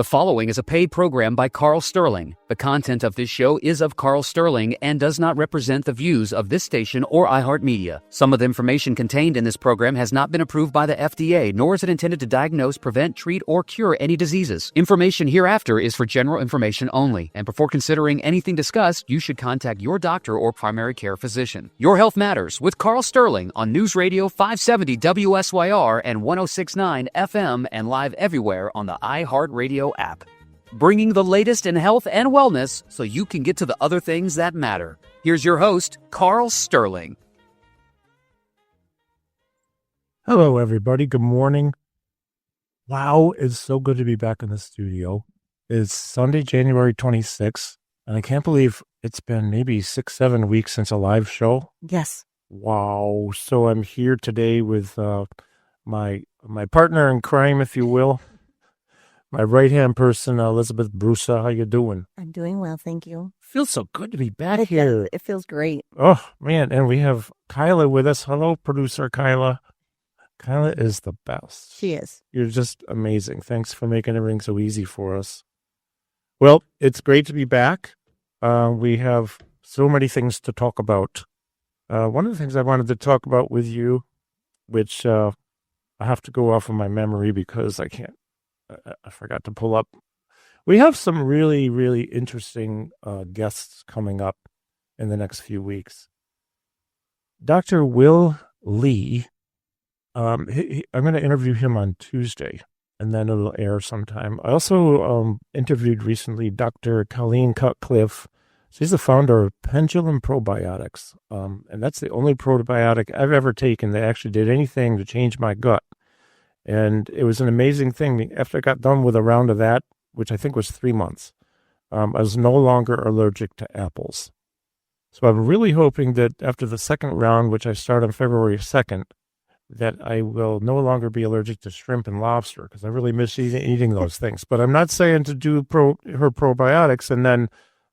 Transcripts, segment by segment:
The following is a paid program by Karl Sterling. The content of this show is of Karl Sterling and does not represent the views of this station or iHeartMedia. Some of the information contained in this program has not been approved by the FDA, nor is it intended to diagnose, prevent, treat, or cure any diseases. Information hereafter is for general information only, and before considering anything discussed, you should contact your doctor or primary care physician. Your Health Matters with Karl Sterling on News Radio 570 WSYR and 106.9 FM and live everywhere on the iHeartRadio app. Bringing the latest in health and wellness so you can get to the other things that matter. Here's your host, Karl Sterling. Hello, everybody. Good morning. Wow, it's so good to be back in the studio. It's Sunday, January 26th, and I can't believe it's been maybe 6-7 weeks since a live show. Yes. Wow. So I'm here today with my partner in crime, if you will, my right-hand person, Elizabeth Brusa. How you doing? I'm doing well, thank you. Feels so good to be back here. It feels great. Oh, man. And we have Kyla with us. Hello, producer Kyla. Kyla is the best. She is. You're just amazing. Thanks for making everything so easy for us. Well, it's great to be back. We have so many things to talk about. One of the things I wanted to talk about with you, which I have to go off of my memory because I forgot to pull up. We have some really, really interesting guests coming up in the next few weeks. Dr. Will Lee, I'm going to interview him on Tuesday, and then it'll air sometime. I also interviewed recently Dr. Colleen Cutcliffe. She's the founder of Pendulum Probiotics, and that's the only probiotic I've ever taken that actually did anything to change my gut. And it was an amazing thing. After I got done with a round of that, which I think was 3 months, I was no longer allergic to apples. So I'm really hoping that after the second round, which I start on February 2nd, that I will no longer be allergic to shrimp and lobster, because I really miss eating those things. But I'm not saying to do her probiotics and then,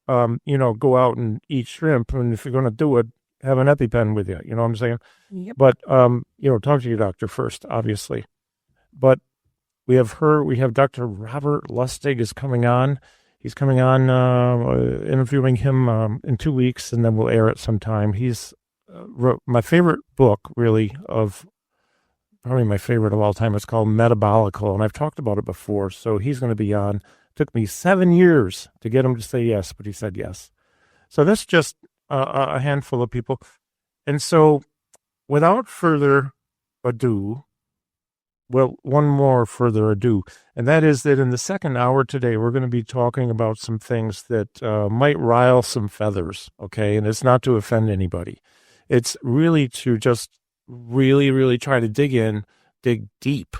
go out and eat shrimp. And if you're going to do it, have an EpiPen with you. You know what I'm saying? Yep. But, talk to your doctor first, obviously. But we have Dr. Robert Lustig is coming on. He's coming on, interviewing him in 2 weeks, and then we'll air it sometime. He's wrote my favorite book, really, probably my favorite of all time. It's called Metabolical, and I've talked about it before, so he's going to be on. It took me 7 years to get him to say yes, but he said yes. So that's just a handful of people. And so without further ado, one more further ado, and that is that in the second hour today, we're going to be talking about some things that might rile some feathers, okay? And it's not to offend anybody. It's really to just really, really try to dig deep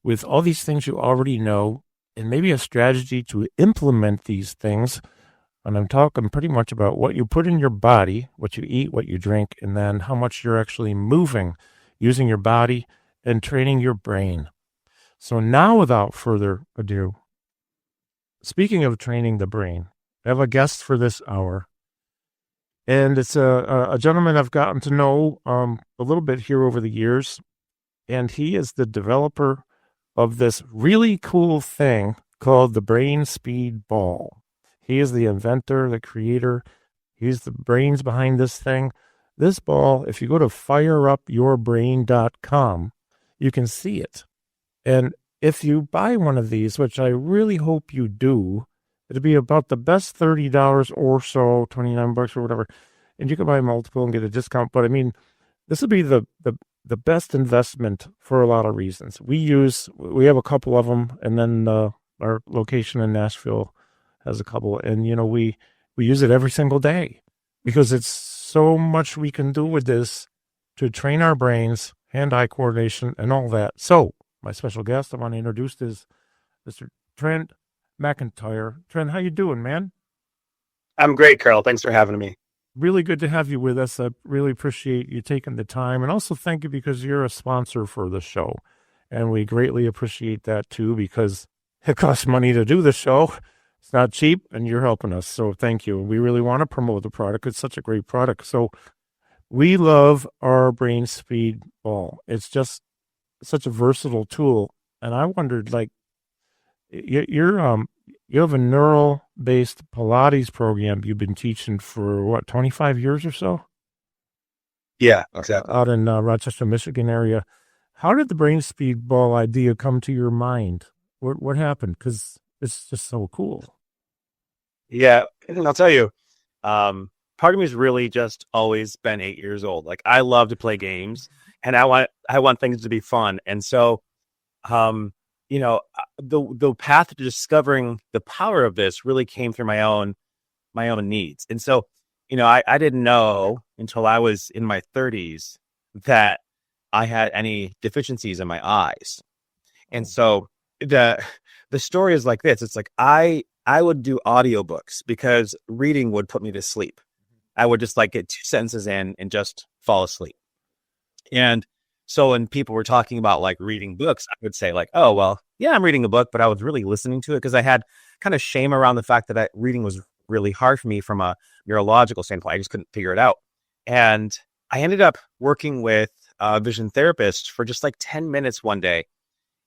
with all these things you already know, and maybe a strategy to implement these things. And I'm talking pretty much about what you put in your body, what you eat, what you drink, and then how much you're actually moving, using your body, and training your brain. So now, without further ado, speaking of training the brain, I have a guest for this hour. And it's a gentleman I've gotten to know a little bit here over the years. And he is the developer of this really cool thing called the Brain Speed Ball. He is the inventor, the creator. He's the brains behind this thing. This ball, if you go to fireupyourbrain.com, you can see it. And if you buy one of these, which I really hope you do, it'll be about the best $30 or so, $29 or whatever. And you can buy multiple and get a discount. But I mean, this will be the best investment for a lot of reasons. We have a couple of them, and then our location in Nashville has a couple. And, we use it every single day because it's so much we can do with this to train our brains, hand-eye coordination, and all that. So, my special guest I want to introduce is Mr. Trent McIntyre. Trent, how you doing, man? I'm great, Karl. Thanks for having me. Really good to have you with us. I really appreciate you taking the time. And also thank you because you're a sponsor for the show. And we greatly appreciate that, too, because it costs money to do the show. It's not cheap, and you're helping us. So thank you. We really want to promote the product. It's such a great product. So we love our Brain Speed Ball. It's just such a versatile tool. And I wondered, You have a neural based Pilates program you've been teaching for what, 25 years or so? Yeah, exactly. Out in Rochester, Michigan area. How did the brain speed ball idea come to your mind? What happened? Because it's just so cool. Yeah, and I'll tell you, part of me has really just always been 8 years old. Like I love to play games, and I want things to be fun. And so, um, the path to discovering the power of this really came through my own needs. And so, I didn't know until I was in my 30s that I had any deficiencies in my eyes. And so the story is like this. It's like I would do audiobooks because reading would put me to sleep. I would just like get two sentences in and just fall asleep. And so when people were talking about like reading books, I would say like, oh, well, yeah, I'm reading a book, but I was really listening to it because I had kind of shame around the fact that reading was really hard for me from a neurological standpoint. I just couldn't figure it out. And I ended up working with a vision therapist for just like 10 minutes one day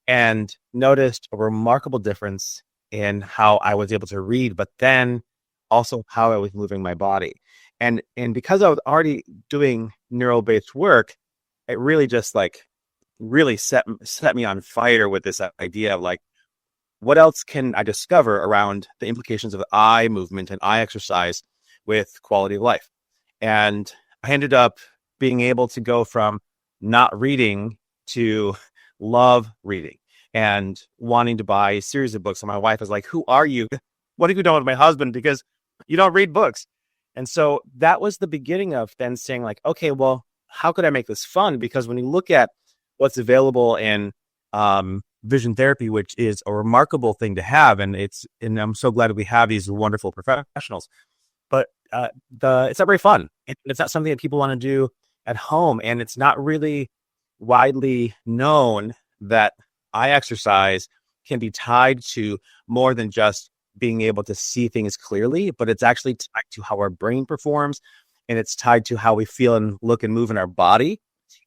and noticed a remarkable difference in how I was able to read, but then also how I was moving my body. And because I was already doing neural-based work, it really just like really set me on fire with this idea of like, what else can I discover around the implications of eye movement and eye exercise with quality of life? And I ended up being able to go from not reading to love reading and wanting to buy a series of books. And my wife was like, who are you? What have you done with my husband? Because you don't read books. And so that was the beginning of then saying like, okay, well, how could I make this fun? Because when you look at what's available in vision therapy, which is a remarkable thing to have, and I'm so glad we have these wonderful professionals, but it's not very fun. It's not something that people want to do at home, and it's not really widely known that eye exercise can be tied to more than just being able to see things clearly, but it's actually tied to how our brain performs, and it's tied to how we feel and look and move in our body.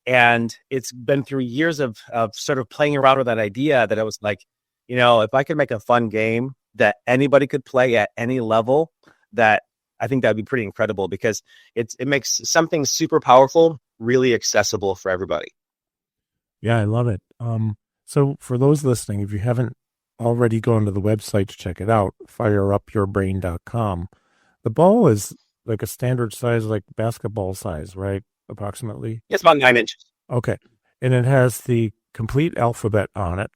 And it's been through years of sort of playing around with that idea that I was like, if I could make a fun game that anybody could play at any level, that I think that'd be pretty incredible because it makes something super powerful really accessible for everybody. Yeah, I love it. So for those listening, if you haven't already gone to the website to check it out, fireupyourbrain.com, the ball is like a standard size, like basketball size, right? Approximately. It's about 9 inches. Okay. And it has the complete alphabet on it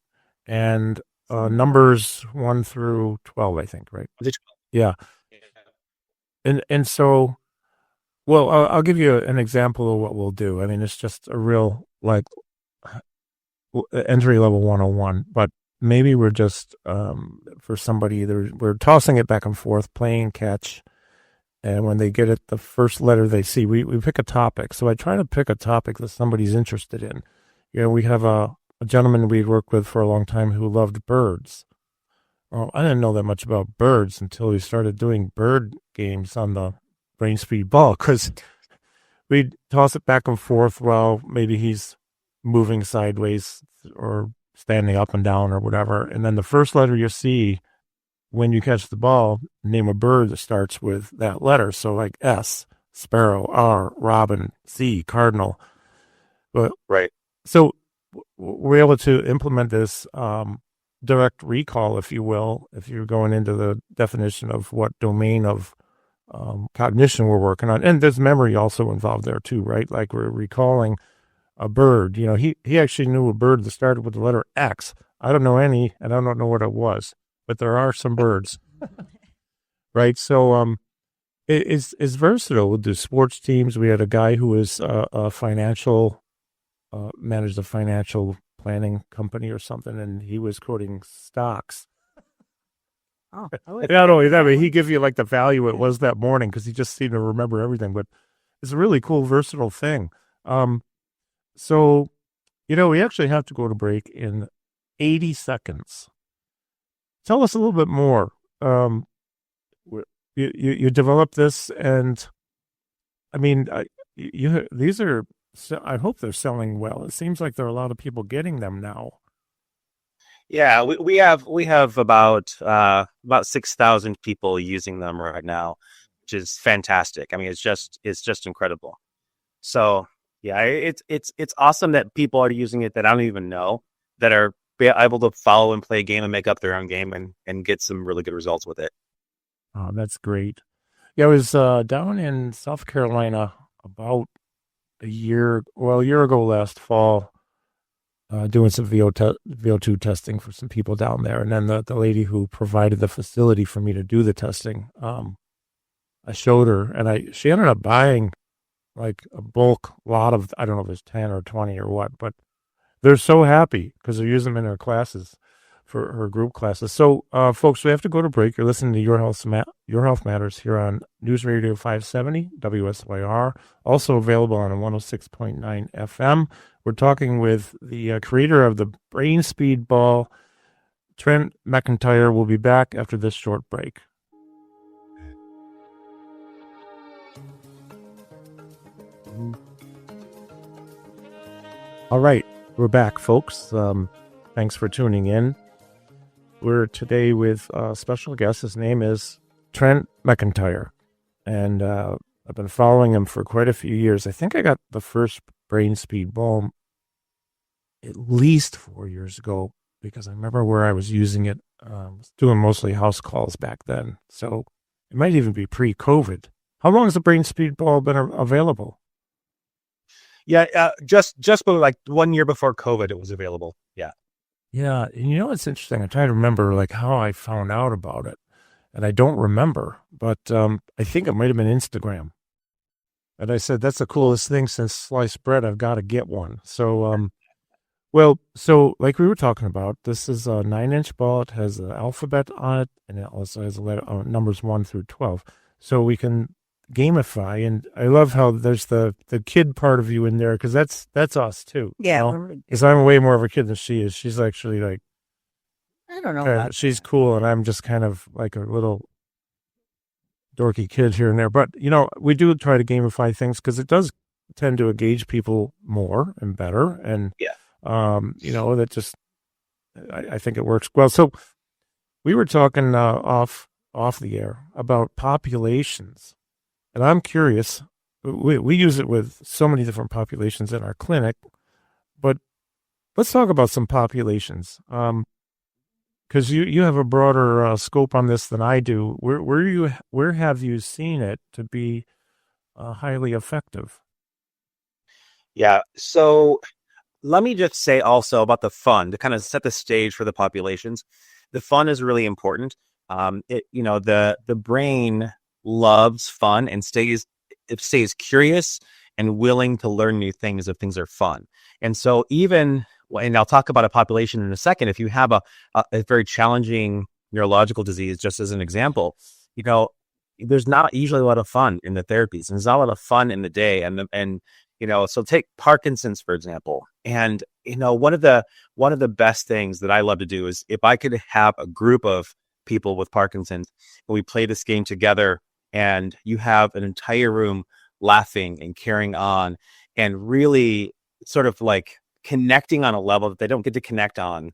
and numbers 1 through 12, I think, right? Yeah. And so, well, I'll give you an example of what we'll do. I mean, it's just a real like entry level 101, but maybe we're just for somebody we're tossing it back and forth, playing catch. And when they get it, the first letter they see, we pick a topic. So I try to pick a topic that somebody's interested in. We have a gentleman we worked with for a long time who loved birds. Well, I didn't know that much about birds until we started doing bird games on the brain speed ball because we'd toss it back and forth while maybe he's moving sideways or standing up and down or whatever. And then the first letter you see when you catch the ball, name a bird that starts with that letter. So like S, sparrow, R, robin, C, cardinal. But right. So we're able to implement this direct recall, if you will, if you're going into the definition of what domain of cognition we're working on. And there's memory also involved there too, right? Like we're recalling a bird. He actually knew a bird that started with the letter X. I don't know any, and I don't know what it was, but there are some birds, right? So it's versatile. We'll do sports teams. We had a guy who was a financial, managed a financial planning company or something, and he was quoting stocks. Oh, Not only that, but he give you like the value it was that morning because he just seemed to remember everything. But it's a really cool, versatile thing. So, we actually have to go to break in 80 seconds. Tell us a little bit more. You developed this, and I mean, these are. I hope they're selling well. It seems like there are a lot of people getting them now. Yeah, we have about 6,000 people using them right now, which is fantastic. I mean, it's just incredible. So yeah, it's awesome that people are using it that I don't even know, that are able to follow and play a game and make up their own game and get some really good results with it. Oh, that's great. Yeah, I was down in South Carolina about a year ago last fall, doing some VO2 testing for some people down there. And then the lady who provided the facility for me to do the testing, I showed her, and she ended up buying like a bulk lot of, I don't know if it's 10 or 20 or what, but they're so happy because they're using them in their classes for her group classes. So, folks, we have to go to break. You're listening to Your Health Matters here on News Radio 570 WSYR, also available on 106.9 FM. We're talking with the creator of the Brain Speed Ball, Trent McIntyre. We'll be back after this short break. All right, we're back, folks. Thanks for tuning in. We're today with a special guest. His name is Trent McIntyre, and I've been following him for quite a few years. I think I got the first Brain Speed Ball at least 4 years ago, because I remember where I was using it. I was doing mostly house calls back then, so it might even be pre-COVID. How long has the Brain Speed Ball been available? Yeah, just like 1 year before COVID, it was available. Yeah. Yeah, and you know what's interesting? I'm trying to remember like how I found out about it, and I don't remember, but I think it might have been Instagram. And I said, that's the coolest thing since sliced bread. I've got to get one. So, so like we were talking about, this is a 9-inch ball. It has the alphabet on it, and it also has numbers 1 through 12. So we can gamify, and I love how there's the kid part of you in there, because that's us too. Yeah. Because I'm way more of a kid than she is. She's actually like, I don't know. she's cool, and I'm just kind of like a little dorky kid here and there. But we do try to gamify things because it does tend to engage people more and better, and Yeah. that just I think it works well. So we were talking off the air about populations. And I'm curious, we use it with so many different populations in our clinic, but let's talk about some populations. Because you have a broader scope on this than I do. Where have you seen it to be highly effective? Yeah. So let me just say also about the fun, to kind of set the stage for the populations. The fun is really important. The brain loves fun and stays curious and willing to learn new things if things are fun. And so and I'll talk about a population in a second. If you have a very challenging neurological disease, just as an example, there's not usually a lot of fun in the therapies, and there's not a lot of fun in the day. So take Parkinson's, for example. And, one of the best things that I love to do is if I could have a group of people with Parkinson's and we play this game together, and you have an entire room laughing and carrying on and really sort of like connecting on a level that they don't get to connect on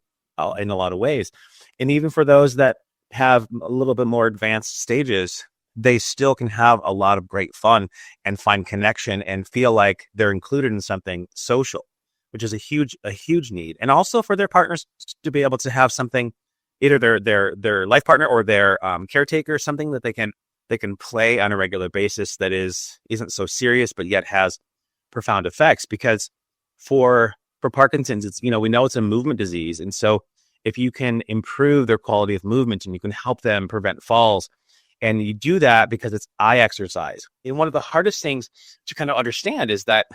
in a lot of ways. And even for those that have a little bit more advanced stages, they still can have a lot of great fun and find connection and feel like they're included in something social, which is a huge need. And also for their partners to be able to have something, either their life partner or their caretaker, something that they can play on a regular basis that isn't so serious, but yet has profound effects. Because for Parkinson's, it's, we know it's a movement disease. And so if you can improve their quality of movement and you can help them prevent falls, and you do that because it's eye exercise. And one of the hardest things to kind of understand is that,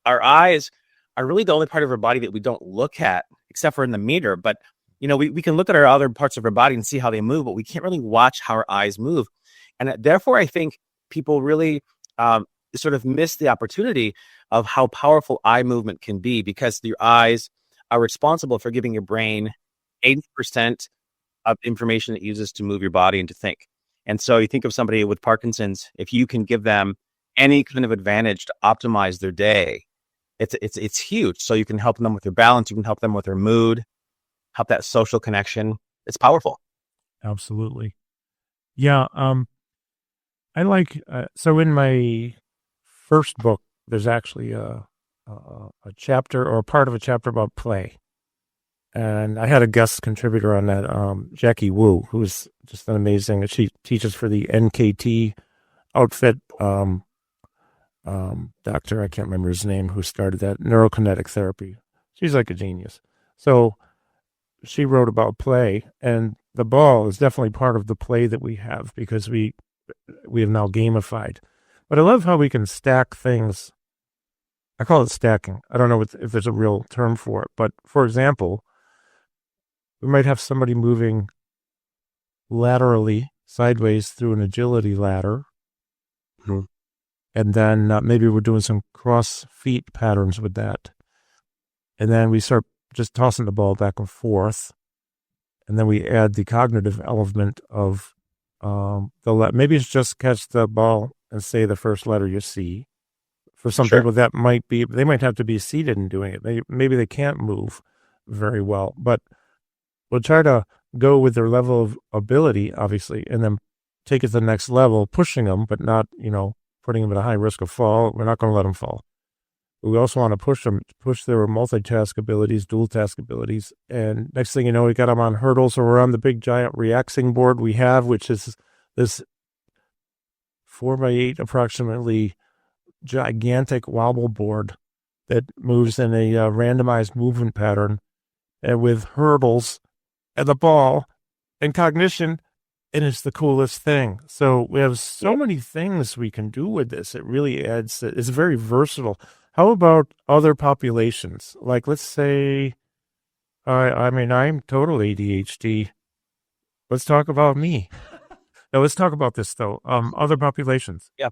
our eyes are really the only part of our body that we don't look at except for in the mirror. But, we can look at our other parts of our body and see how they move, but we can't really watch how our eyes move. And therefore, I think people really sort of miss the opportunity of how powerful eye movement can be, because your eyes are responsible for giving your brain 80% of information it uses to move your body and to think. And so you think of somebody with Parkinson's, if you can give them any kind of advantage to optimize their day, it's huge. So you can help them with their balance, you can help them with their mood, help that social connection. It's powerful. Absolutely. Yeah. I like, so in my first book, there's actually a chapter or a part of a chapter about play. And I had a guest contributor on that, Jackie Wu, who's just an amazing, she teaches for the NKT outfit, doctor, I can't remember his name, who started that, neurokinetic therapy. She's like a genius. So she wrote about play, and the ball is definitely part of the play that we have because we have now gamified. But I love how we can stack things. I call it stacking. I don't know if there's a real term for it, but for example, we might have somebody moving laterally, sideways through an agility ladder. Mm-hmm. And then maybe we're doing some cross feet patterns with that. And then we start just tossing the ball back and forth. And then we add the cognitive element of maybe it's just catch the ball and say the first letter you see. For some people, that might be, they might have to be seated in doing it. Maybe they can't move very well, but we'll try to go with their level of ability, obviously, and then take it to the next level, pushing them, but not, putting them at a high risk of fall. We're not going to let them fall. We also want to push their multitask abilities, dual task abilities. And next thing you know, we got them on hurdles, or we're on the big giant reaxing board we have, which is this 4x8 approximately gigantic wobble board that moves in a randomized movement pattern, and with hurdles and the ball and cognition, and it's the coolest thing. So we have so many things we can do with this. It really adds, it's very versatile. How about other populations? Like, let's say, I'm total ADHD. Let's talk about me. Now, let's talk about this, though. Other populations. Yeah.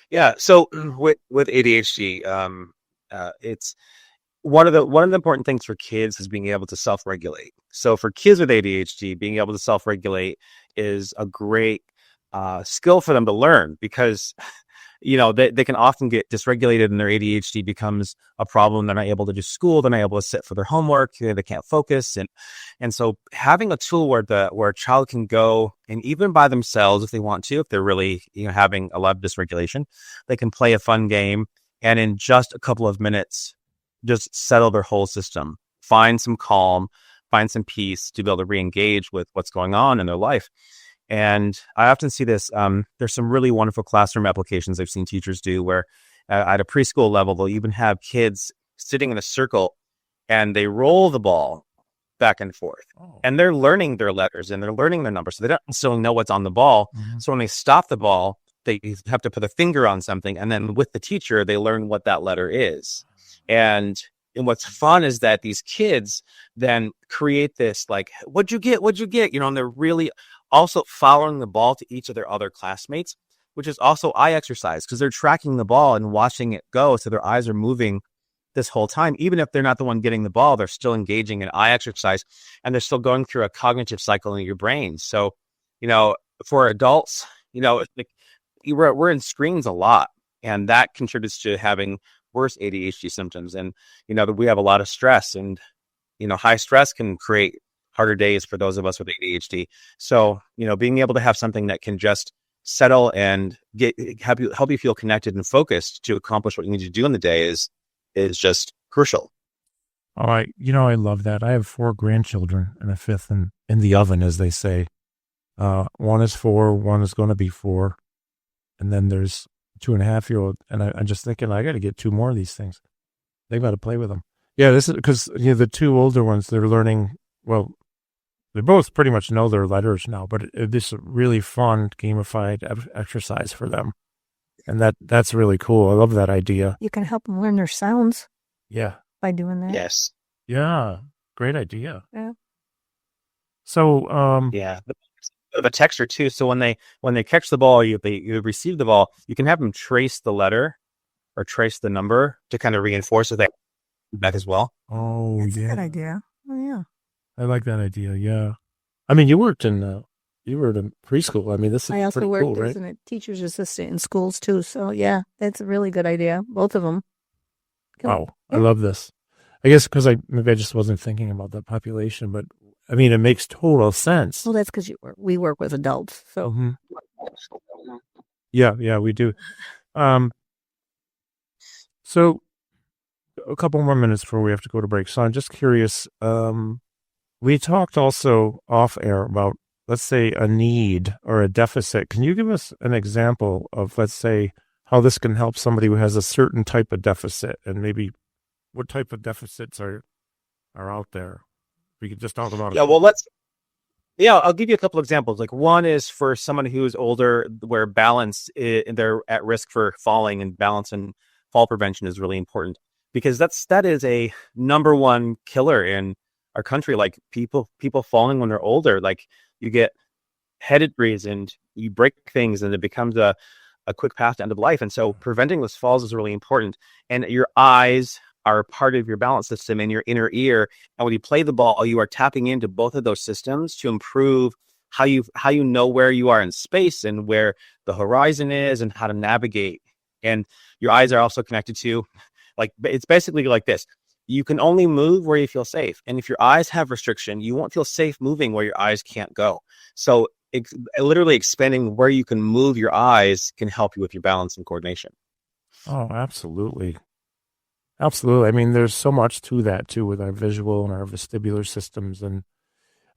Yeah. So with ADHD, it's one of the important things for kids is being able to self-regulate. So for kids with ADHD, being able to self-regulate is a great skill for them to learn, because they can often get dysregulated and their ADHD becomes a problem. They're not able to do school. They're not able to sit for their homework. They can't focus. And so having a tool where a child can go, and even by themselves, if they want to, if they're really, having a lot of dysregulation, they can play a fun game. And in just a couple of minutes, just settle their whole system, find some calm, find some peace to be able to re-engage with what's going on in their life. And I often see this, there's some really wonderful classroom applications I've seen teachers do where at a preschool level, they'll even have kids sitting in a circle and they roll the ball back and forth. Oh. And they're learning their letters and they're learning their numbers. So they don't necessarily know what's on the ball. Mm-hmm. So when they stop the ball, they have to put a finger on something. And then with the teacher, they learn what that letter is. And what's fun is that these kids then create this, like, what'd you get? And they're really also following the ball to each of their other classmates, which is also eye exercise because they're tracking the ball and watching it go. So their eyes are moving this whole time. Even if they're not the one getting the ball, they're still engaging in eye exercise and they're still going through a cognitive cycle in your brain. So, for adults, we're in screens a lot, and that contributes to having worse ADHD symptoms. And, we have a lot of stress, and, high stress can create harder days for those of us with ADHD. So, being able to have something that can just settle and help you feel connected and focused to accomplish what you need to do in the day is just crucial. All right. I love that. I have 4 grandchildren and a 5th in the oven, as they say. One is 4, one is going to be 4. And then there's 2.5-year-old. And I'm just thinking, I got to get 2 more of these things. They got to play with them. Yeah, this is because the 2 older ones, they're learning, well, they both pretty much know their letters now, but this is a really fun gamified exercise for them. And that's really cool. I love that idea. You can help them learn their sounds. Yeah. By doing that. Yes. Yeah. Great idea. Yeah. So, yeah. The texture too. So when they catch the ball, you receive the ball, you can have them trace the letter or trace the number to kind of reinforce that as well. Oh, that's yeah. a good idea. Oh, yeah. I like that idea. Yeah. I mean, you were in preschool. I mean, this is I also pretty worked cool, as right? a teacher's assistant in schools too. So yeah, that's a really good idea. Both of them. Wow. Yeah. I love this. I guess because maybe I just wasn't thinking about that population, but I mean, it makes total sense. Well, that's because we work with adults. So Mhm. Yeah, we do. So a couple more minutes before we have to go to break. So I'm just curious. We talked also off air about, let's say, a need or a deficit. Can you give us an example of, let's say, how this can help somebody who has a certain type of deficit, and maybe what type of deficits are out there? We could just talk about it. Yeah, well, I'll give you a couple examples. Like, one is for someone who's older, where they're at risk for falling, and balance and fall prevention is really important, because that is a number one killer in our country. Like, people falling when they're older, like, you get head injuries and you break things, and it becomes a quick path to end of life. And so preventing those falls is really important. And your eyes are part of your balance system and your inner ear. And when you play the ball, you are tapping into both of those systems to improve how you know where you are in space and where the horizon is and how to navigate. And your eyes are also connected to, like, it's basically like this. You can only move where you feel safe. And if your eyes have restriction, you won't feel safe moving where your eyes can't go. So literally expanding where you can move your eyes can help you with your balance and coordination. Oh, absolutely. Absolutely. I mean, there's so much to that too, with our visual and our vestibular systems. And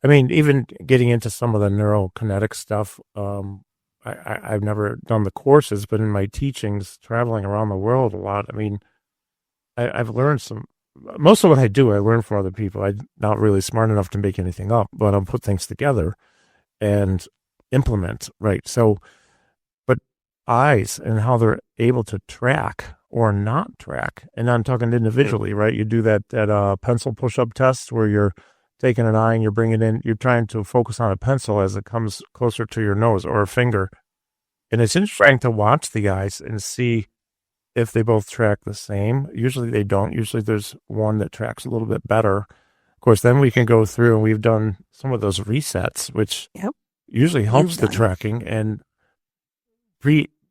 I mean, even getting into some of the neurokinetic stuff, I've never done the courses, but in my teachings, traveling around the world a lot, I mean, I've learned most of what I do, I learn from other people. I'm not really smart enough to make anything up, but I'll put things together and implement, right? So, but eyes and how they're able to track or not track, and I'm talking individually, right? You do that pencil push-up test where you're taking an eye and you're bringing in, you're trying to focus on a pencil as it comes closer to your nose or a finger. And it's interesting to watch the eyes and see if they both track the same. Usually they don't. Usually there's one that tracks a little bit better. Of course, then we can go through, and we've done some of those resets, which usually helps the tracking, and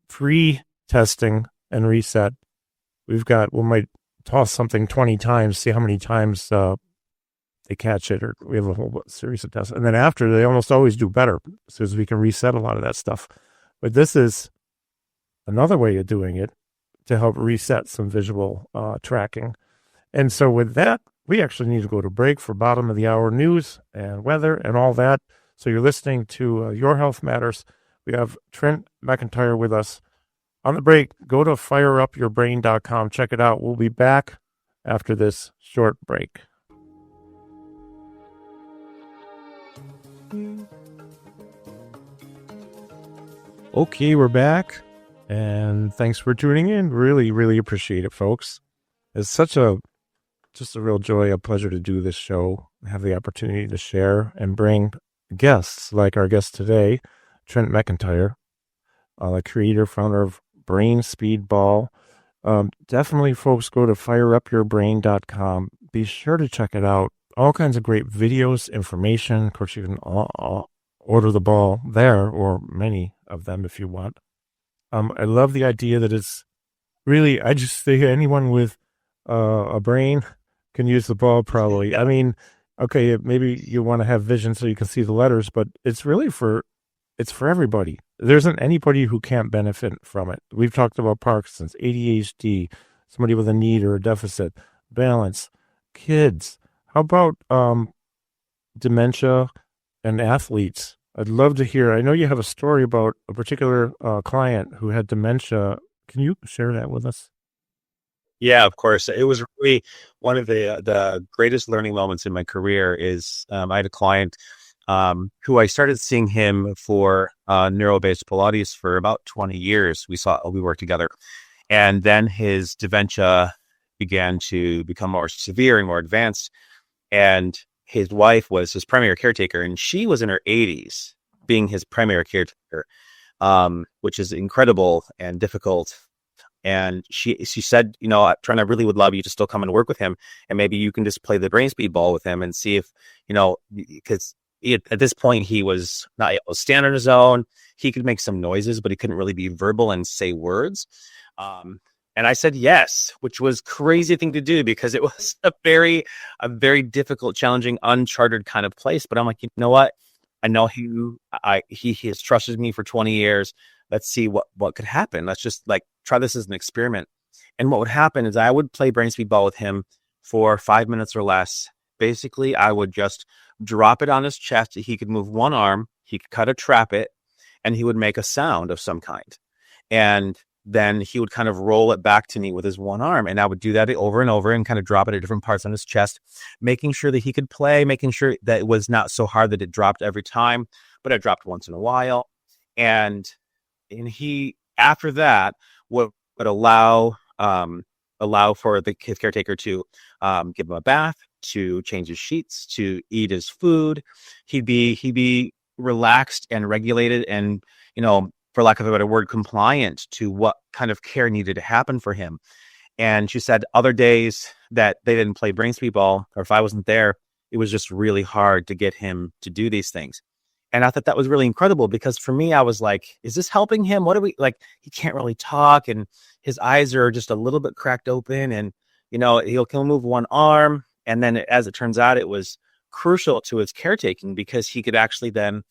pre-testing and reset. We might toss something 20 times, see how many times they catch it, or we have a whole series of tests. And then after, they almost always do better, so as we can reset a lot of that stuff. But this is another way of doing it to help reset some visual tracking. And so with that, we actually need to go to break for bottom of the hour news and weather and all that. So you're listening to Your Health Matters. We have Trent McIntyre with us. On the break, go to fireupyourbrain.com. Check it out. We'll be back after this short break. Okay, we're back. And thanks for tuning in. Really, really appreciate it, folks. It's just a real joy, a pleasure to do this show, have the opportunity to share and bring guests like our guest today, Trent McIntyre, the creator, founder of Brain Speed Ball. Definitely, folks, go to fireupyourbrain.com. Be sure to check it out. All kinds of great videos, information. Of course, you can order the ball there, or many of them if you want. I love the idea that it's really, I just think anyone with a brain can use the ball, probably. I mean, okay, maybe you want to have vision so you can see the letters, but it's really it's for everybody. There isn't anybody who can't benefit from it. We've talked about Parkinson's, ADHD, somebody with a need or a deficit, balance, kids. How about dementia and athletes? I'd love to hear. I know you have a story about a particular client who had dementia. Can you share that with us? Yeah, of course. It was really one of the greatest learning moments in my career. Is I had a client who I started seeing him for neuro-based Pilates for about 20 years. We worked together, and then his dementia began to become more severe and more advanced. And his wife was his primary caretaker, and she was in her 80s being his primary caretaker, which is incredible and difficult. And she said, Trent, I really would love you to still come and work with him, and maybe you can just play the brain speed ball with him and see if, because at this point he was not able to stand on his own. He could make some noises, but he couldn't really be verbal and say words. And I said yes, which was crazy thing to do because it was a very difficult, challenging, uncharted kind of place. But I'm like, you know what? I know he has trusted me for 20 years. Let's see what could happen. Let's just like try this as an experiment. And what would happen is I would play brain speed ball with him for 5 minutes or less. Basically, I would just drop it on his chest. He could move one arm, he could cut a trap it, and he would make a sound of some kind. And then he would kind of roll it back to me with his one arm. And I would do that over and over and kind of drop it at different parts on his chest, making sure that he could play, making sure that it was not so hard that it dropped every time, but it dropped once in a while. And he, after that, would allow for his caretaker to give him a bath, to change his sheets, to eat his food. He'd be relaxed and regulated and, for lack of a better word, compliant to what kind of care needed to happen for him. And she said other days that they didn't play brain speed ball, or if I wasn't there, it was just really hard to get him to do these things. And I thought that was really incredible because for me, I was like, is this helping him? What do we like? He can't really talk and his eyes are just a little bit cracked open and, he'll move one arm. And then as it turns out, it was crucial to his caretaking because he could actually then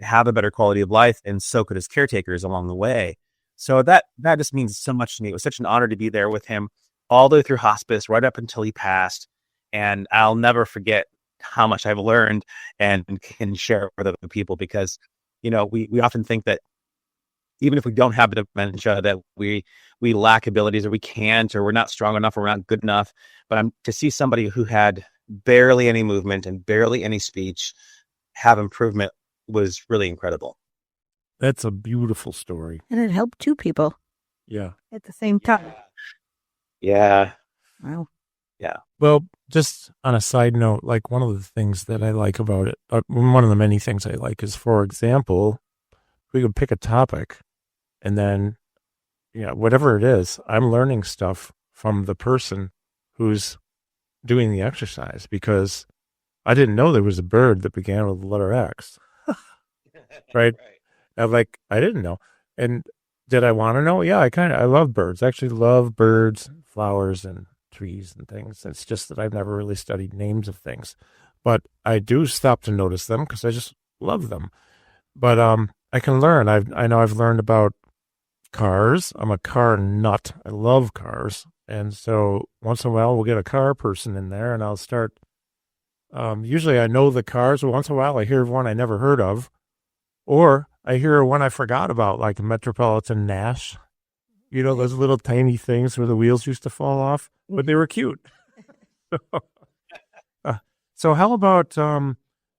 have a better quality of life, and so could his caretakers along the way. So that just means so much to me. It was such an honor to be there with him all the way through hospice, right up until he passed. And I'll never forget how much I've learned and can share with other people because, we often think that even if we don't have dementia, that we lack abilities or we can't, or we're not strong enough or we're not good enough. But to see somebody who had barely any movement and barely any speech have improvement was really incredible. That's a beautiful story. And it helped two people. Yeah. At the same time. Yeah. Wow. Yeah. Well, just on a side note, like one of the things that I like about it, one of the many things I like is, for example, we could pick a topic and then, whatever it is, I'm learning stuff from the person who's doing the exercise because I didn't know there was a bird that began with the letter X. Right. I didn't know. And did I want to know? Yeah, I love birds. I actually love birds, flowers, and trees and things. It's just that I've never really studied names of things, but I do stop to notice them because I just love them. But I can learn. I know I've learned about cars. I'm a car nut. I love cars. And so once in a while we'll get a car person in there and I'll start. Usually I know the cars, but once in a while I hear one I never heard of. Or I hear one I forgot about, like a Metropolitan Nash. Those little tiny things where the wheels used to fall off, but they were cute. So how about,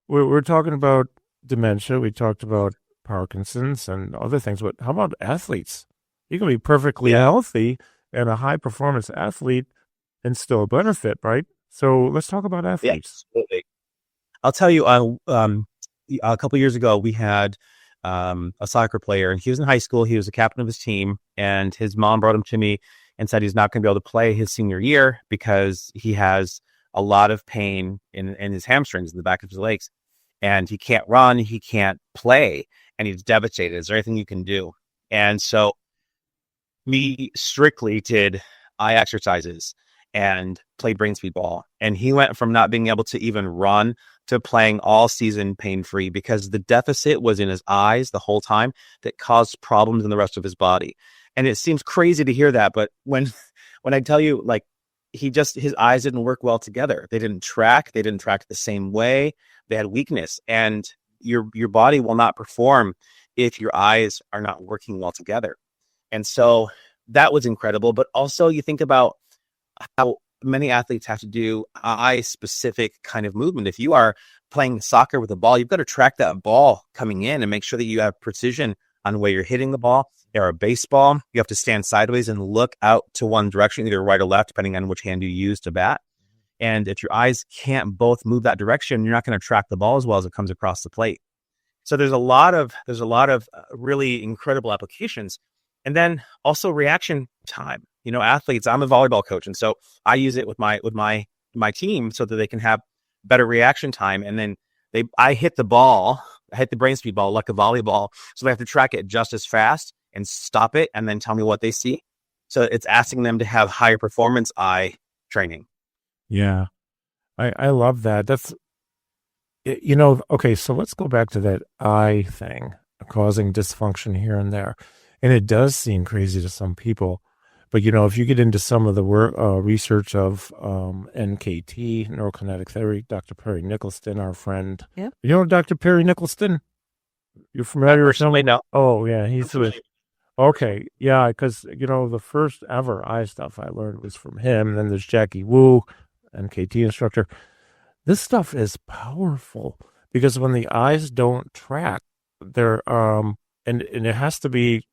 we're talking about dementia. We talked about Parkinson's and other things, but how about athletes? You can be perfectly healthy and a high performance athlete and still benefit, right? So let's talk about athletes. Yeah, absolutely. I'll tell you, a couple of years ago, we had a soccer player, and he was in high school. He was the captain of his team, and his mom brought him to me and said he's not going to be able to play his senior year because he has a lot of pain in his hamstrings in the back of his legs, and he can't run, he can't play, and he's devastated. Is there anything you can do? And so me strictly did eye exercises and played brain speed ball. And he went from not being able to even run to playing all season pain-free because the deficit was in his eyes the whole time that caused problems in the rest of his body. And it seems crazy to hear that, but when I tell you, like, his eyes didn't work well together. They didn't track the same way. They had weakness, and your body will not perform if your eyes are not working well together. And so that was incredible. But also you think about how many athletes have to do eye specific kind of movement. If you are playing soccer with a ball, you've got to track that ball coming in and make sure that you have precision on where you're hitting the ball. Or a baseball, you have to stand sideways and look out to one direction, either right or left, depending on which hand you use to bat. And if your eyes can't both move that direction, you're not going to track the ball as well as it comes across the plate. So there's a lot of really incredible applications. And then also reaction time. Athletes, I'm a volleyball coach, and so I use it with my team so that they can have better reaction time. And then I hit the brain speed ball like a volleyball, so they have to track it just as fast and stop it and then tell me what they see. So it's asking them to have higher performance eye training. Yeah. I love that. That's, okay, so let's go back to that eye thing causing dysfunction here and there. And it does seem crazy to some people. But, if you get into some of the research of NKT, neurokinetic theory, Dr. Perry Nicholson, our friend. Yep. You know Dr. Perry Nicholson? You're familiar with him? No. Oh, yeah. He's with. Okay. Yeah. Because, the first ever eye stuff I learned was from him. And then there's Jackie Wu, NKT instructor. This stuff is powerful because when the eyes don't track, they're, and it has to be,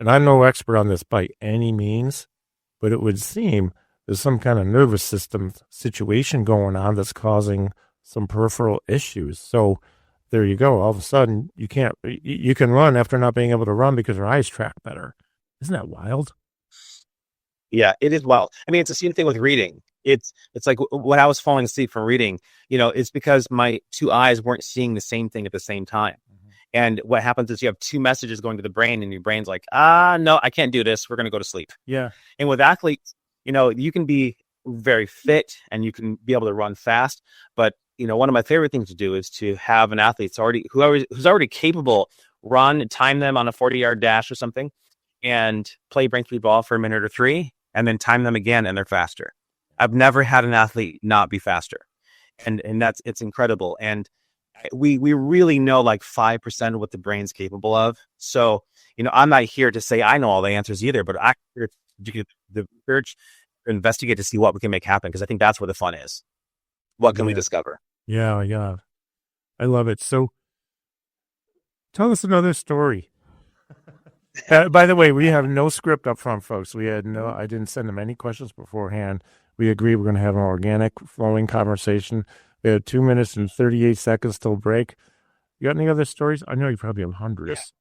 and I'm no expert on this by any means, but it would seem there's some kind of nervous system situation going on that's causing some peripheral issues. So there you go. All of a sudden, you can run after not being able to run because your eyes track better. Isn't that wild? Yeah, it is wild. I mean, it's the same thing with reading. It's like when I was falling asleep from reading, it's because my two eyes weren't seeing the same thing at the same time. And what happens is you have two messages going to the brain and your brain's like, no, I can't do this. We're going to go to sleep. Yeah. And with athletes, you can be very fit and you can be able to run fast. But, one of my favorite things to do is to have an athlete who's already capable, run, time them on a 40-yard dash or something and play brain speed ball for a minute or three and then time them again and they're faster. I've never had an athlete not be faster. And it's incredible. And we really know like 5% of what the brain's capable of. So, I'm not here to say I know all the answers either, but I'm here to do the research, investigate to see what we can make happen because I think that's where the fun is. What can we discover? Yeah. I love it. So tell us another story. By the way, we have no script up front, folks. I didn't send them any questions beforehand. We agreed we're going to have an organic flowing conversation. We had 2 minutes and 38 seconds till break. You got any other stories? I know you probably have hundreds.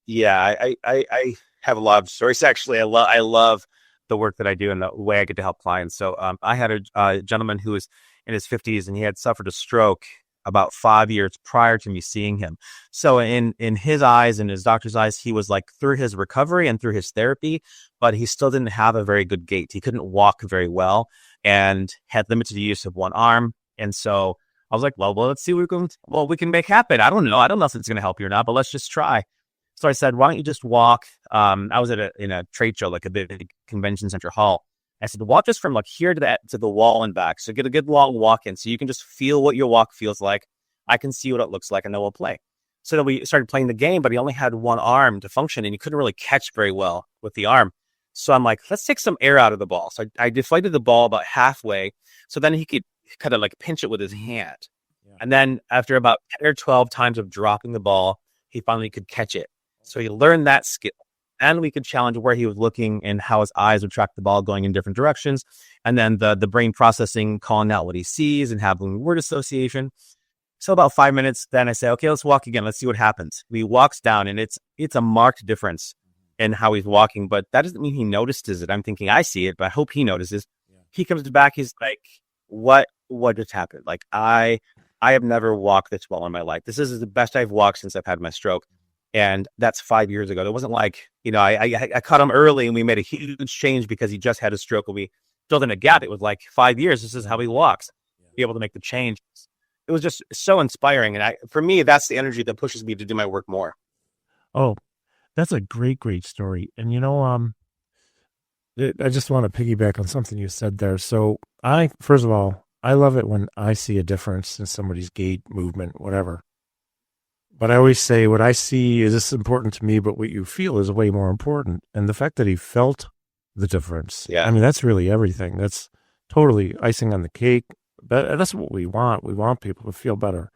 Yeah, I have a lot of stories. Actually, I love the work that I do and the way I get to help clients. So I had a gentleman who was in his 50s and he had suffered a stroke about 5 years prior to me seeing him. So in his eyes, in his doctor's eyes, he was like through his recovery and through his therapy, but he still didn't have a very good gait. He couldn't walk very well and had limited use of one arm. And so I was like, well, let's see what we can make happen. I don't know if it's going to help you or not, but let's just try. So I said, why don't you just walk? I was in a trade show, like a big convention center hall. I said, walk just from like here to the wall and back. So get a good long walk in so you can just feel what your walk feels like. I can see what it looks like and then we'll play. So then we started playing the game, but he only had one arm to function and he couldn't really catch very well with the arm. So I'm like, let's take some air out of the ball. So I deflated the ball about halfway. So then he could kind of like pinch it with his hand. Yeah. And then after about 10 or 12 times of dropping the ball, he finally could catch it. So he learned that skill. And we could challenge where he was looking and how his eyes would track the ball going in different directions. And then the brain processing, calling out what he sees and having word association. So about 5 minutes, then I say, okay, let's walk again. Let's see what happens. He walks down and it's a marked difference in how he's walking, but that doesn't mean he notices it. I'm thinking I see it, but I hope he notices. Yeah. He comes back. He's like, what just happened? Like I have never walked this well in my life. This is the best I've walked since I've had my stroke. And that's 5 years ago. It wasn't like, I caught him early and we made a huge change because he just had a stroke and we filled in a gap. It was like 5 years. This is how he walks, be able to make the change. It was just so inspiring. And for me, that's the energy that pushes me to do my work more. Oh, that's a great story. And, I just want to piggyback on something you said there. So first of all, I love it when I see a difference in somebody's gait, movement, whatever. But I always say what I see is this important to me, but what you feel is way more important. And the fact that he felt the difference. Yeah. I mean, that's really everything. That's totally icing on the cake. That's what we want. We want people to feel better.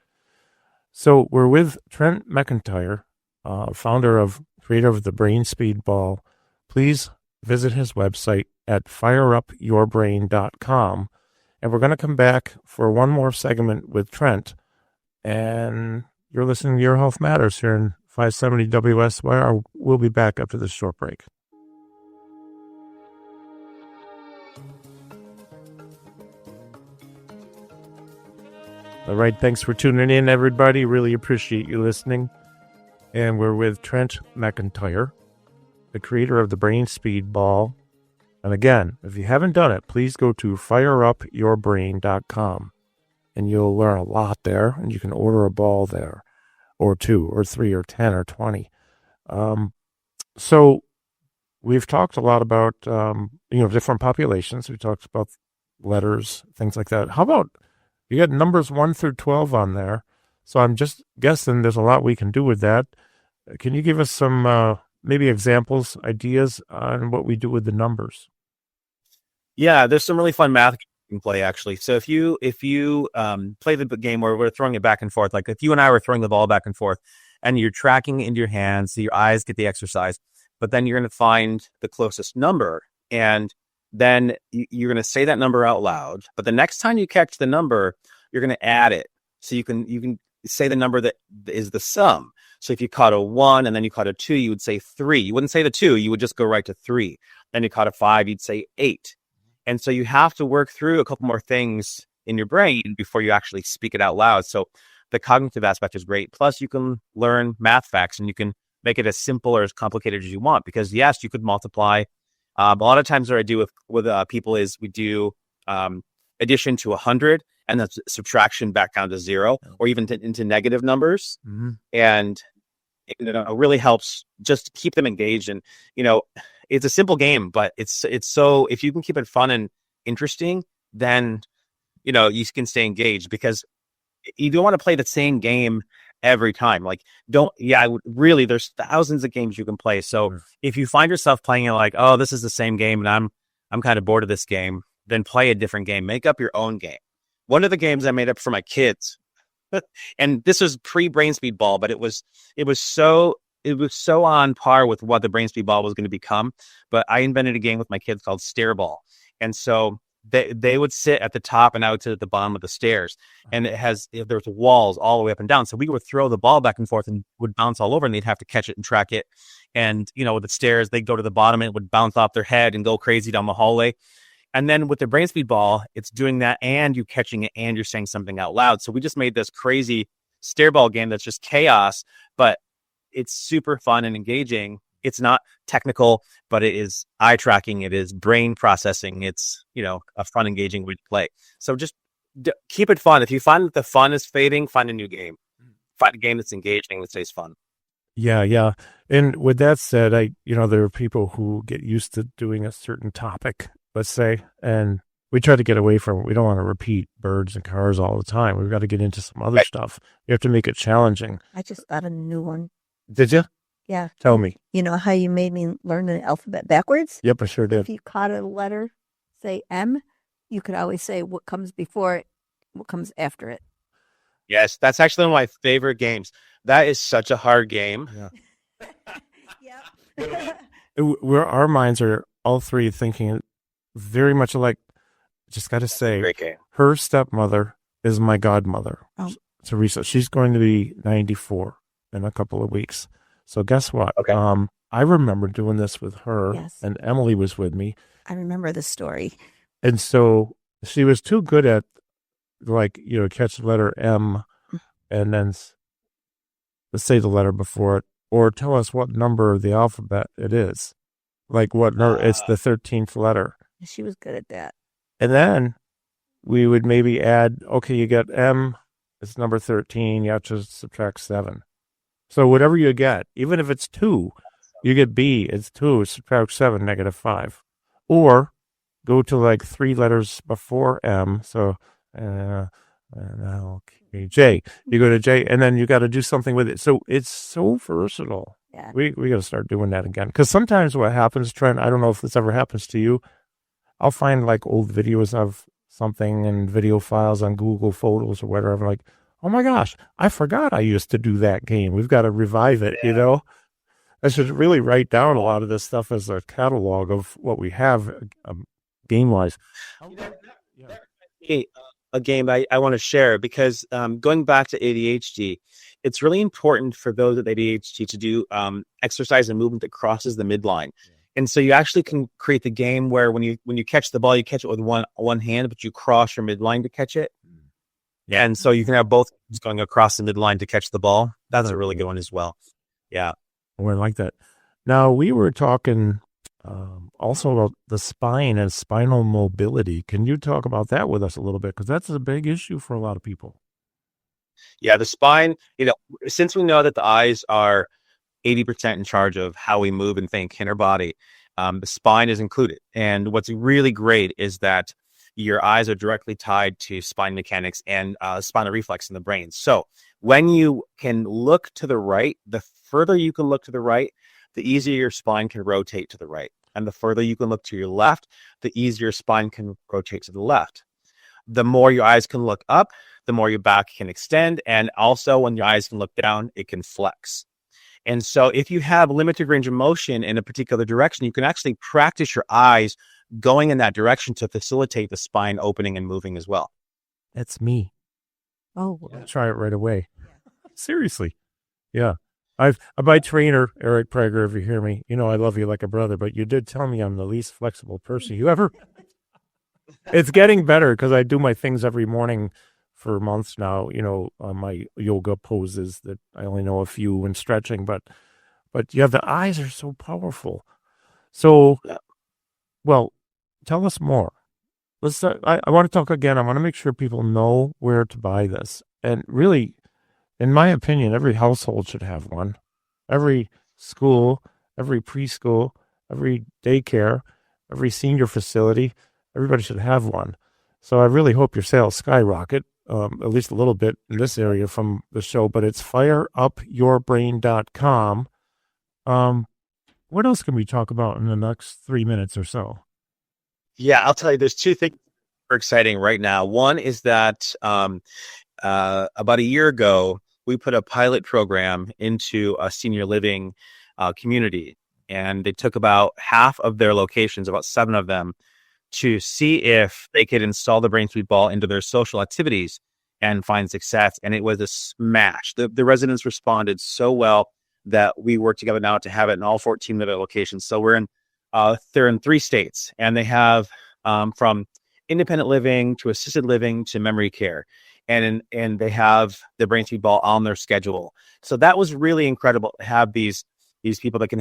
So we're with Trent McIntyre, creator of the Brain Speed Ball. Please visit his website at fireupyourbrain.com. And we're going to come back for one more segment with Trent. And you're listening to Your Health Matters here in 570 WSYR. We'll be back after this short break. All right, thanks for tuning in, everybody. Really appreciate you listening. And we're with Trent McIntyre, the creator of the Brain Speed Ball. And again, if you haven't done it, please go to fireupyourbrain.com and you'll learn a lot there. And you can order a ball there, or 2 or 3 or 10 or 20. So we've talked a lot about, different populations. We talked about letters, things like that. How about you got numbers 1 through 12 on there? So I'm just guessing there's a lot we can do with that. Can you give us some maybe examples, ideas on what we do with the numbers? Yeah, there's some really fun math you can play actually. So if you play the game where we're throwing it back and forth, like if you and I were throwing the ball back and forth, and you're tracking into your hands, so your eyes get the exercise, but then you're going to find the closest number, and then you're going to say that number out loud. But the next time you catch the number, you're going to add it. So you can say the number that is the sum. So if you caught a 1 and then you caught a 2, you would say 3. You wouldn't say the 2, you would just go right to 3. Then you caught a 5, you'd say 8. And so you have to work through a couple more things in your brain before you actually speak it out loud. So the cognitive aspect is great. Plus, you can learn math facts, and you can make it as simple or as complicated as you want. Because yes, you could multiply. A lot of times, what I do with people is we do addition to 100, and then subtraction back down to 0, or even into negative numbers. Mm-hmm. And it really helps just keep them engaged. And it's a simple game, but it's so, if you can keep it fun and interesting, then you can stay engaged, because you don't want to play the same game every time. There's thousands of games you can play. So if you find yourself playing it like, oh, this is the same game and I'm kind of bored of this game, then play a different game. Make up your own game. One of the games I made up for my kids, and this was pre-Brain Speed Ball, but it was so on par with what the Brain Speed Ball was going to become. But I invented a game with my kids called Stair Ball. And so they would sit at the top and I would sit at the bottom of the stairs. And there's walls all the way up and down. So we would throw the ball back and forth and would bounce all over, and they'd have to catch it and track it. And, with the stairs, they'd go to the bottom and it would bounce off their head and go crazy down the hallway. And then with the Brain Speed Ball, it's doing that and you catching it and you're saying something out loud. So we just made this crazy stair ball game that's just chaos, but it's super fun and engaging. It's not technical, but it is eye tracking. It is brain processing. It's, a fun, engaging way to play. So just keep it fun. If you find that the fun is fading, find a new game. Find a game that's engaging, that stays fun. Yeah. And with that said, there are people who get used to doing a certain topic, let's say, and we try to get away from it. We don't want to repeat birds and cars all the time. We've got to get into some other stuff. You have to make it challenging. I just thought of a new one. Did you? Yeah. Tell me. You know how you made me learn the alphabet backwards? Yep, I sure did. If you caught a letter, say M, you could always say what comes before it, what comes after it. Yes, that's actually one of my favorite games. That is such a hard game. Yeah. Where our minds are all three thinking very much alike. Just got to say, great game. Her stepmother is my godmother, Teresa. She's going to be 94 in a couple of weeks. So guess what? Okay. I remember doing this with her, Yes. and Emily was with me. I remember the story. And so she was too good at, catch the letter M and then let's say the letter before it, or tell us what number of the alphabet it is. Like what number, it's the 13th letter. She was good at that. And then we would maybe add, okay, you get M, it's number 13, you have to subtract 7. So whatever you get, even if it's 2, you get B, it's 2, subtract 7, -5. Or go to 3 letters before M, so J. You go to J, and then you got to do something with it. So it's so versatile. Yeah. We got to start doing that again. Because sometimes what happens, Trent, I don't know if this ever happens to you, I'll find old videos of something and video files on Google Photos or whatever. I'm like, oh my gosh, I forgot I used to do that game. We've got to revive it, I should really write down a lot of this stuff as a catalog of what we have game-wise. Hey, a game I want to share, because going back to ADHD, it's really important for those with ADHD to do exercise and movement that crosses the midline. And so you actually can create the game where when you catch the ball, you catch it with one hand, but you cross your midline to catch it. Yeah. And so you can have both going across the midline to catch the ball. That's a really good one as well. Yeah. Oh, I like that. Now, we were talking also about the spine and spinal mobility. Can you talk about that with us a little bit? Because that's a big issue for a lot of people. Yeah, the spine, since we know that the eyes are 80% in charge of how we move and think in our body, the spine is included. And what's really great is that your eyes are directly tied to spine mechanics and spinal reflex in the brain. So when you can look to the right, the further you can look to the right, the easier your spine can rotate to the right. And the further you can look to your left, the easier your spine can rotate to the left. The more your eyes can look up, the more your back can extend. And also when your eyes can look down, it can flex. And so if you have limited range of motion in a particular direction, you can actually practice your eyes going in that direction to facilitate the spine opening and moving as well. That's me. Oh, I'll try it right away. Seriously. Yeah. My trainer, Eric Prager, if you hear me, I love you like a brother, but you did tell me I'm the least flexible person you ever. It's getting better because I do my things every morning for months now, my yoga poses that I only know a few and stretching, but yeah, the eyes are so powerful. So, well, tell us more. Let's. I want to talk again. I want to make sure people know where to buy this. And really, in my opinion, every household should have one. Every school, every preschool, every daycare, every senior facility, everybody should have one. So I really hope your sales skyrocket, at least a little bit in this area from the show, but it's fireupyourbrain.com. What else can we talk about in the next 3 minutes or so? Yeah, I'll tell you, there's two things that are exciting right now. One is that about a year ago, we put a pilot program into a senior living community, and they took about half of their locations, about 7 of them, to see if they could install the Brain Sweep Ball into their social activities and find success. And it was a smash. The residents responded so well that we work together now to have it in all 14 of their locations. So they're in 3 states, and they have from independent living to assisted living to memory care. And they have the Brain Sweep Ball on their schedule. So that was really incredible to have these people that can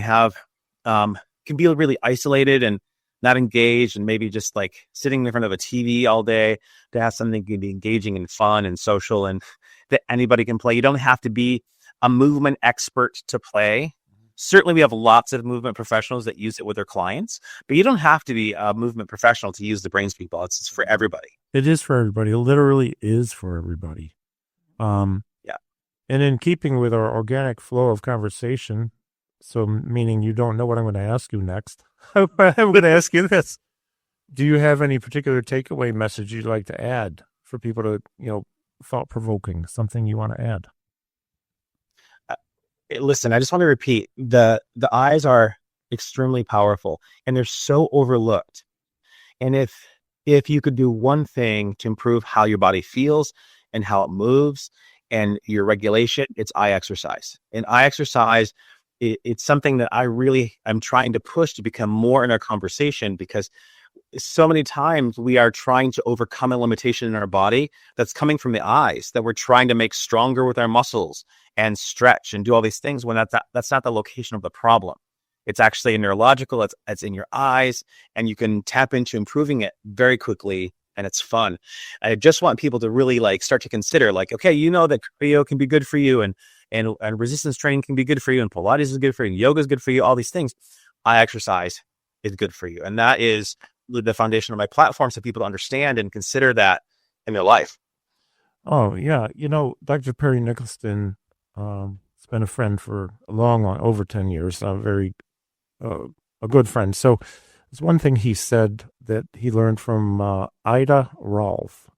be really isolated and not engaged, and maybe just like sitting in front of a TV all day, to have something that can be engaging and fun and social and that anybody can play. You don't have to be a movement expert to play. Certainly, we have lots of movement professionals that use it with their clients, but you don't have to be a movement professional to use the Brain Sweep Ball. It's for everybody. It is for everybody. It literally is for everybody. Yeah. And in keeping with our organic flow of conversation, so meaning you don't know what I'm going to ask you next, I'm going to ask you this. Do you have any particular takeaway message you'd like to add for people to, thought-provoking, something you want to add? Listen, I just want to repeat, the eyes are extremely powerful, and they're so overlooked. And if you could do one thing to improve how your body feels and how it moves and your regulation, it's eye exercise. And eye exercise, it's something that I'm trying to push to become more in our conversation, because so many times we are trying to overcome a limitation in our body that's coming from the eyes, that we're trying to make stronger with our muscles and stretch and do all these things, when that's not the location of the problem. It's actually neurological. It's in your eyes, and you can tap into improving it very quickly, and it's fun. I just want people to really start to consider, okay, that cardio can be good for you, and resistance training can be good for you, and Pilates is good for you, and yoga is good for you, all these things. Eye exercise is good for you. And that is the foundation of my platform, so people understand and consider that in their life. Oh, yeah. Dr. Perry Nicholson has been a friend for a long, over 10 years. A good friend. So there's one thing he said that he learned from Ida Rolf,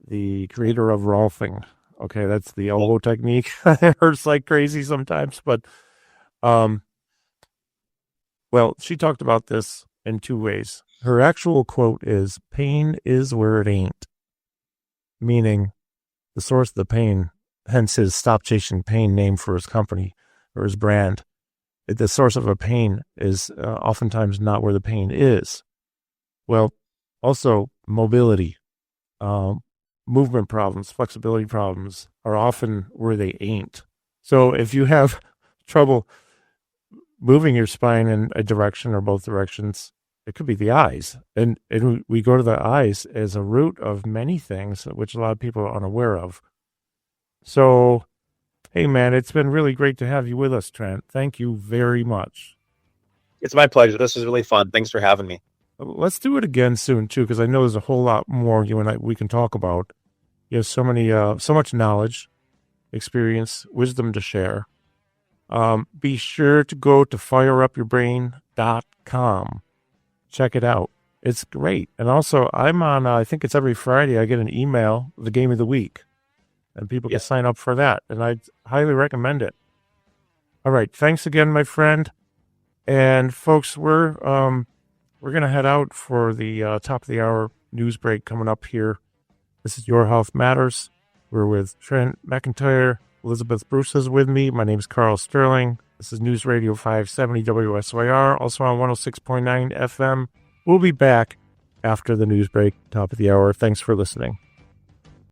the creator of Rolfing. Okay, that's the elbow technique. It hurts like crazy sometimes, but she talked about this in 2 ways. Her actual quote is, "Pain is where it ain't," meaning the source of the pain, hence his Stop Chasing Pain name for his company or his brand. The source of a pain is oftentimes not where the pain is. Well, also mobility, movement problems, flexibility problems are often where they ain't. So if you have trouble moving your spine in a direction or both directions. It could be the eyes. And we go to the eyes as a root of many things, which a lot of people are unaware of. So, hey, man, it's been really great to have you with us, Trent. Thank you very much. It's my pleasure. This was really fun. Thanks for having me. Let's do it again soon, too, because I know there's a whole lot more you and I we can talk about. You have so much knowledge, experience, wisdom to share. Be sure to go to fireupyourbrain.com. Check it out. It's great. And also, I'm on, I think it's every Friday, I get an email, the game of the week. And people can sign up for that. And I highly recommend it. All right. Thanks again, my friend. And folks, we're going to head out for the top of the hour news break coming up here. This is Your Health Matters. We're with Trent McIntyre. Elizabeth Brusa is with me. My name is Karl Sterling. This is News Radio 570 WSYR, also on 106.9 FM. We'll be back after the news break, top of the hour. Thanks for listening.